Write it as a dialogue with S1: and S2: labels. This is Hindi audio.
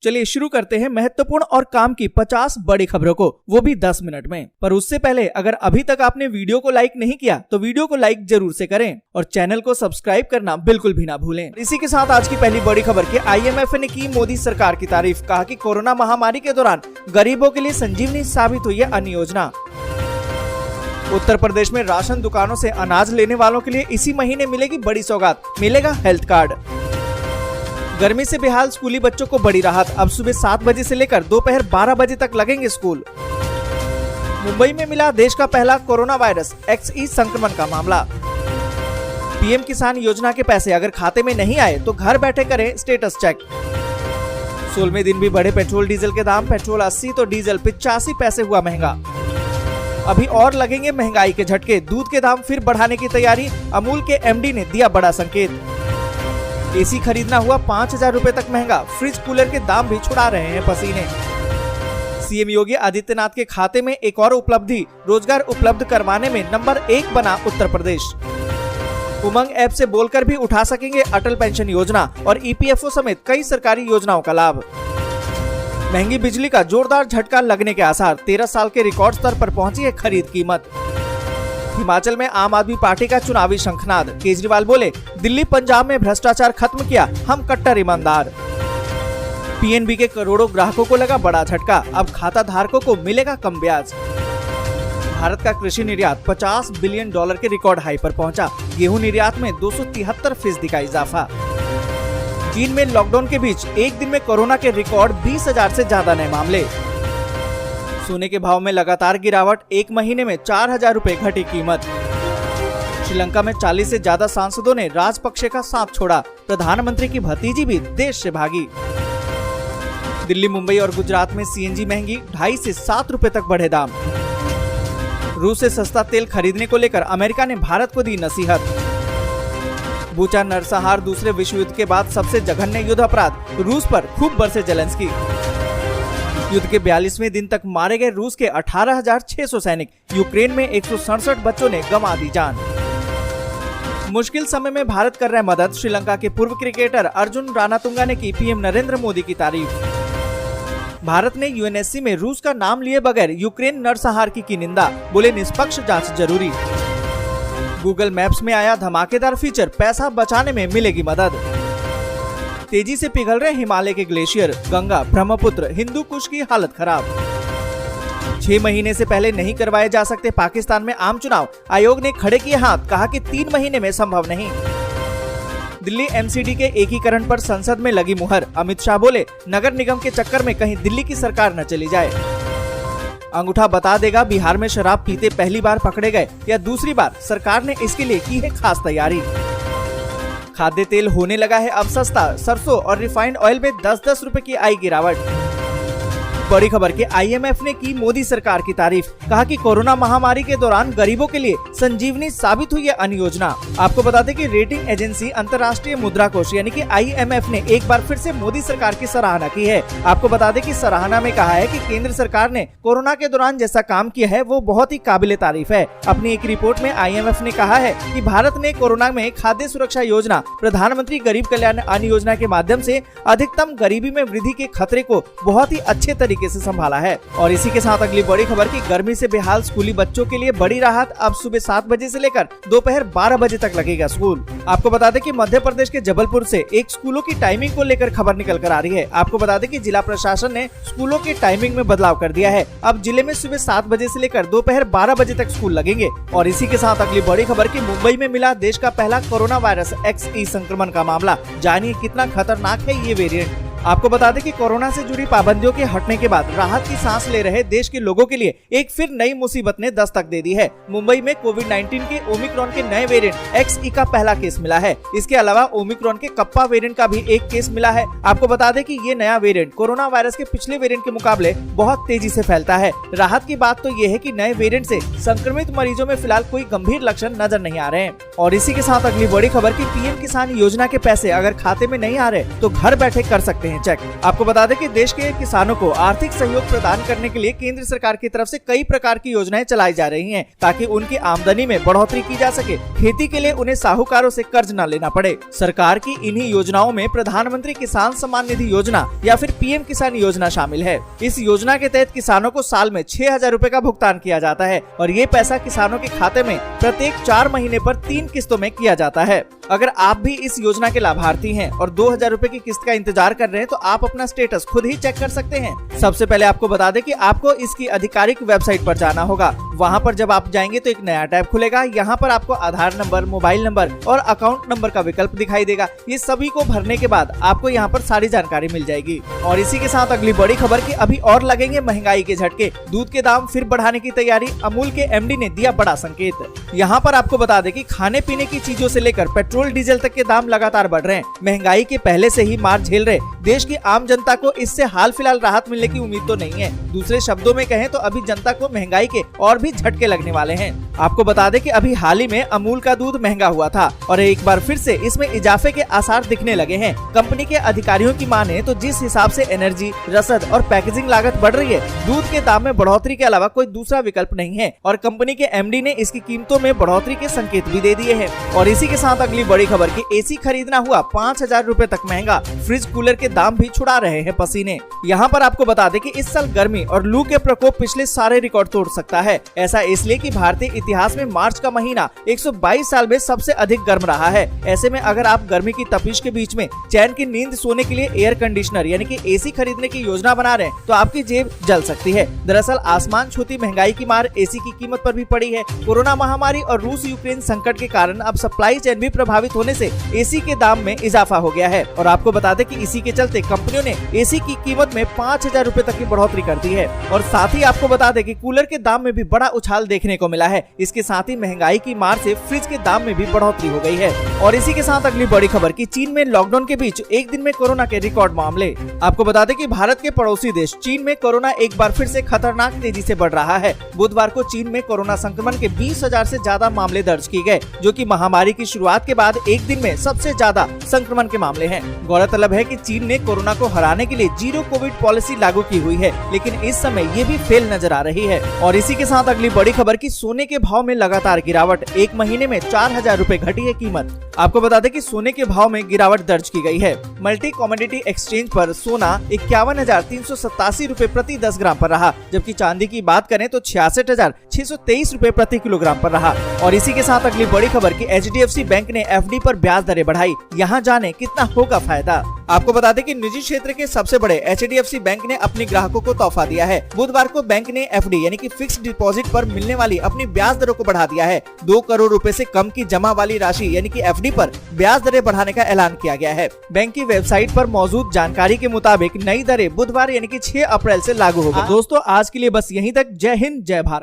S1: चलिए शुरू करते हैं महत्वपूर्ण और काम की 50 बड़ी खबरों को, वो भी 10 मिनट में। पर उससे पहले अगर अभी तक आपने वीडियो को लाइक नहीं किया तो वीडियो को लाइक जरूर से करें और चैनल को सब्सक्राइब करना बिल्कुल भी ना भूलें। इसी के साथ आज की पहली बड़ी खबर की IMF ने की मोदी सरकार की तारीफ। कहा कि कोरोना महामारी के दौरान गरीबों के लिए संजीवनी साबित हुई है अन्य योजना। उत्तर प्रदेश में राशन दुकानों से अनाज लेने वालों के लिए इसी महीने मिलेगी बड़ी सौगात, मिलेगा हेल्थ कार्ड। गर्मी से बेहाल स्कूली बच्चों को बड़ी राहत, अब सुबह 7 बजे से लेकर दोपहर 12 बजे तक लगेंगे स्कूल। मुंबई में मिला देश का पहला कोरोना वायरस XE संक्रमण का मामला। PM किसान योजना के पैसे अगर खाते में नहीं आए तो घर बैठे करें स्टेटस चेक। 16वें दिन भी बढ़े पेट्रोल डीजल के दाम, पेट्रोल 80 तो डीजल 85 पैसे हुआ महंगा। अभी और लगेंगे महंगाई के झटके, दूध के दाम फिर बढ़ाने की तैयारी, अमूल के MD ने दिया बड़ा संकेत। AC खरीदना हुआ 5,000 रुपए तक महंगा, फ्रिज कूलर के दाम भी छुड़ा रहे हैं पसीने। CM योगी आदित्यनाथ के खाते में एक और उपलब्धि, रोजगार उपलब्ध करवाने में नंबर 1 बना उत्तर प्रदेश। उमंग ऐप से बोलकर भी उठा सकेंगे अटल पेंशन योजना और EPFO समेत कई सरकारी योजनाओं का लाभ। महंगी बिजली का जोरदार झटका लगने के आसार, 13 साल के रिकॉर्ड स्तर पर पहुंची है खरीद कीमत। हिमाचल में आम आदमी पार्टी का चुनावी शंखनाद, केजरीवाल बोले दिल्ली पंजाब में भ्रष्टाचार खत्म किया, हम कट्टर ईमानदार। PNB के करोड़ों ग्राहकों को लगा बड़ा झटका, अब खाता धारकों को मिलेगा कम ब्याज। भारत का कृषि निर्यात $50 बिलियन के रिकॉर्ड हाई पर पहुंचा, गेहूं निर्यात में 273% का इजाफा। चीन में लॉकडाउन के बीच एक दिन में कोरोना के रिकॉर्ड 20,000 से ज्यादा नए मामले। सोने के भाव में लगातार गिरावट, एक महीने में 4,000 रुपए घटी कीमत। श्रीलंका में 40 से ज्यादा सांसदों ने राजपक्षे का साथ छोड़ा, प्रधानमंत्री की भतीजी भी देश से भागी। दिल्ली, मुंबई और गुजरात में CNG महंगी, 2.5 से 7 रुपए तक बढ़े दाम। रूस से सस्ता तेल खरीदने को लेकर अमेरिका ने भारत को दी नसीहत। बूचा नरसंहार दूसरे विश्व युद्ध के बाद सबसे जघन्य युद्ध अपराध, रूस पर खूब बरसे जेलेंस्की। युद्ध के 42वें दिन तक मारे गए रूस के 18,600 सैनिक, यूक्रेन में 167 बच्चों ने गंवा दी जान। मुश्किल समय में भारत कर रहा है मदद, श्रीलंका के पूर्व क्रिकेटर अर्जुन रानातुंगा ने की PM नरेंद्र मोदी की तारीफ। भारत ने UNSC में रूस का नाम लिए बगैर यूक्रेन नरसंहार की निंदा, बोले निष्पक्ष जांच जरूरी। गूगल मैप्स में आया धमाकेदार फीचर, पैसा बचाने में मिलेगी मदद। तेजी से पिघल रहे हिमालय के ग्लेशियर, गंगा, ब्रह्मपुत्र, हिंदू कुश की हालत खराब। 6 महीने से पहले नहीं करवाए जा सकते पाकिस्तान में आम चुनाव, आयोग ने खड़े किए हाथ, कहा कि 3 महीने में संभव नहीं। दिल्ली MCD के एकीकरण पर संसद में लगी मुहर, अमित शाह बोले नगर निगम के चक्कर में कहीं दिल्ली की सरकार न चली जाए। अंगूठा बता देगा बिहार में शराब पीते पहली बार पकड़े गए या दूसरी बार, सरकार ने इसके लिए की है खास तैयारी। खाद्य तेल होने लगा है अब सस्ता, सरसों और रिफाइंड ऑयल में 10-10 रुपए की आई गिरावट। बड़ी खबर के IMF ने की मोदी सरकार की तारीफ। कहा कि कोरोना महामारी के दौरान गरीबों के लिए संजीवनी साबित हुई है अन्य योजना। आपको बता दें कि रेटिंग एजेंसी अंतर्राष्ट्रीय मुद्रा कोष यानी कि IMF ने एक बार फिर से मोदी सरकार की सराहना की है। आपको बता दें कि सराहना में कहा है कि केंद्र सरकार ने कोरोना के दौरान जैसा काम किया है वो बहुत ही काबिले तारीफ है। अपनी एक रिपोर्ट में IMF ने कहा है कि भारत ने कोरोना में खाद्य सुरक्षा योजना, प्रधानमंत्री गरीब कल्याण अन्न योजना के माध्यम से अधिकतम गरीबी में वृद्धि के खतरे को बहुत ही अच्छे तरीके से संभाला है। और इसी के साथ अगली बड़ी खबर की गर्मी से बेहाल स्कूली बच्चों के लिए बड़ी राहत, अब सुबह 7 बजे से लेकर दोपहर 12 बजे तक लगेगा स्कूल। आपको बता दें कि मध्य प्रदेश के जबलपुर से एक स्कूलों की टाइमिंग को लेकर खबर निकल कर आ रही है। आपको बता दें कि जिला प्रशासन ने स्कूलों के टाइमिंग में बदलाव कर दिया है, अब जिले में सुबह 7 बजे से लेकर दोपहर 12 बजे तक स्कूल लगेंगे। और इसी के साथ अगली बड़ी खबर की मुंबई में मिला देश का पहला कोरोना वायरस XE संक्रमण का मामला, जानिए कितना खतरनाक है ये वेरिएंट। आपको बता दें कि कोरोना से जुड़ी पाबंदियों के हटने के बाद राहत की सांस ले रहे देश के लोगों के लिए एक फिर नई मुसीबत ने दस्तक दे दी है। मुंबई में कोविड-19 के ओमिक्रॉन के नए वेरिएंट XE का पहला केस मिला है। इसके अलावा ओमिक्रॉन के कप्पा वेरिएंट का भी एक केस मिला है। आपको बता दें कि ये नया वेरिएंट कोरोना वायरस के पिछले वेरिएंट के मुकाबले बहुत तेजी से फैलता है। राहत की बात तो ये है कि नए वेरिएंट से संक्रमित मरीजों में फिलहाल कोई गंभीर लक्षण नजर नहीं आ रहे हैं। और इसी के साथ अगली बड़ी खबर की PM किसान योजना के पैसे अगर खाते में नहीं आ रहे तो घर बैठे कर सकते हैं हैं चेक। आपको बता दें कि देश के किसानों को आर्थिक सहयोग प्रदान करने के लिए केंद्र सरकार की तरफ से कई प्रकार की योजनाएं चलाई जा रही हैं ताकि उनकी आमदनी में बढ़ोतरी की जा सके। खेती के लिए उन्हें साहूकारों से कर्ज न लेना पड़े। सरकार की इन्हीं योजनाओं में प्रधानमंत्री किसान सम्मान निधि योजना या फिर पीएम किसान योजना शामिल है। इस योजना के तहत किसानों को साल में 6,000 रूपए का भुगतान किया जाता है और ये पैसा किसानों के खाते में प्रत्येक 4 महीने पर 3 किस्तों में किया जाता है। अगर आप भी इस योजना के लाभार्थी हैं और 2,000 रूपए की किस्त का इंतजार कर रहे हैं तो आप अपना स्टेटस खुद ही चेक कर सकते हैं। सबसे पहले आपको बता दें कि आपको इसकी आधिकारिक वेबसाइट पर जाना होगा। वहां पर जब आप जाएंगे तो एक नया टैब खुलेगा। यहाँ पर आपको आधार नंबर, मोबाइल नंबर और अकाउंट नंबर का विकल्प दिखाई देगा। ये सभी को भरने के बाद आपको यहाँ पर सारी जानकारी मिल जाएगी। और इसी के साथ अगली बड़ी खबर की अभी और लगेंगे महंगाई के झटके। दूध के दाम फिर बढ़ाने की तैयारी, अमूल के एमडी ने दिया बड़ा संकेत। यहाँ पर आपको बता दें कि खाने पीने की चीजों से लेकर पेट्रोल डीजल तक के दाम लगातार बढ़ रहे हैं। महंगाई के पहले से ही मार झेल रहे देश की आम जनता को इससे हाल फिलहाल राहत मिलने की उम्मीद तो नहीं है। दूसरे शब्दों में कहें तो अभी जनता को महंगाई के और भी झटके लगने वाले हैं। आपको बता दें कि अभी हाल ही में अमूल का दूध महंगा हुआ था और एक बार फिर से इसमें इजाफे के आसार दिखने लगे हैं। कंपनी के अधिकारियों की माने तो जिस हिसाब से एनर्जी, रसद और पैकेजिंग लागत बढ़ रही है, दूध के दाम में बढ़ोतरी के अलावा कोई दूसरा विकल्प नहीं है और कंपनी के एमडी ने इसकी कीमतों में बढ़ोतरी के संकेत भी दे दिए हैं। और इसी के साथ अगली बड़ी खबर की एसी खरीदना हुआ 5,000 रूपए तक महंगा। फ्रिज कूलर के दाम भी छुड़ा रहे हैं पसीने। यहाँ पर आपको बता दें कि इस साल गर्मी और लू के प्रकोप पिछले सारे रिकॉर्ड तोड़ सकता है। ऐसा इसलिए कि भारतीय इतिहास में मार्च का महीना 122 साल में सबसे अधिक गर्म रहा है। ऐसे में अगर आप गर्मी की तपिश के बीच में चैन की नींद सोने के लिए एयर कंडीशनर यानी कि एसी खरीदने की योजना बना रहे हैं तो आपकी जेब जल सकती है। दरअसल आसमान छूती महंगाई की मार एसी की कीमत पर भी पड़ी है। कोरोना महामारी और रूस यूक्रेन संकट के कारण अब सप्लाई चेन भी प्रभावित होने से एसी के दाम में इजाफा हो गया है। और आपको बता दें कि इसी के चलते कंपनियों ने एसी की कीमत में 5,000 रूपए तक की बढ़ोतरी कर दी है। और साथ ही आपको बता दें कि कूलर के दाम में भी बड़ा उछाल देखने को मिला है। इसके साथ ही महंगाई की मार से फ्रिज के दाम में भी बढ़ोतरी हो गई है। और इसी के साथ अगली बड़ी खबर की चीन में लॉकडाउन के बीच एक दिन में कोरोना के रिकॉर्ड मामले। आपको बता दें कि भारत के पड़ोसी देश चीन में कोरोना एक बार फिर से खतरनाक तेजी से बढ़ रहा है। बुधवार को चीन में कोरोना संक्रमण के 20,000 से ज्यादा मामले दर्ज किए गए, जो कि महामारी की शुरुआत के बाद एक दिन में सबसे ज्यादा संक्रमण के मामले हैं। गौरतलब है कि चीन ने कोरोना को हराने के लिए जीरो कोविड पॉलिसी लागू की हुई है, लेकिन इस समय ये भी फेल नजर आ रही है। और इसी के साथ अगली बड़ी खबर की सोने के भाव में लगातार गिरावट। एक महीने में 4,000 रूपए घटी है कीमत। आपको बता दें कि सोने के भाव में गिरावट दर्ज की गई है। मल्टी कमोडिटी एक्सचेंज पर सोना 51,387 रूपए प्रति 10 ग्राम पर रहा, जबकि चांदी की बात करें तो 66,623 रूपए प्रति किलोग्राम पर रहा। और इसी के साथ अगली बड़ी खबर की HDFC बैंक ने FD पर ब्याज दरें बढ़ाई। यहाँ जाने कितना होगा फायदा। आपको बता दें कि निजी क्षेत्र के सबसे बड़े HDFC बैंक ने अपने ग्राहकों को तोहफा दिया है। बुधवार को बैंक ने FD यानी कि फिक्स्ड डिपॉजिट पर मिलने वाली अपनी ब्याज दरों को बढ़ा दिया है। 2 करोड़ रुपए से कम की जमा वाली राशि यानी कि FD पर ब्याज दरें बढ़ाने का ऐलान किया गया है। बैंक की वेबसाइट पर मौजूद जानकारी के मुताबिक नई दरें बुधवार यानी कि 6 अप्रैल से लागू होगी। दोस्तों आज के लिए बस यहीं तक। जय हिंद, जय भारत।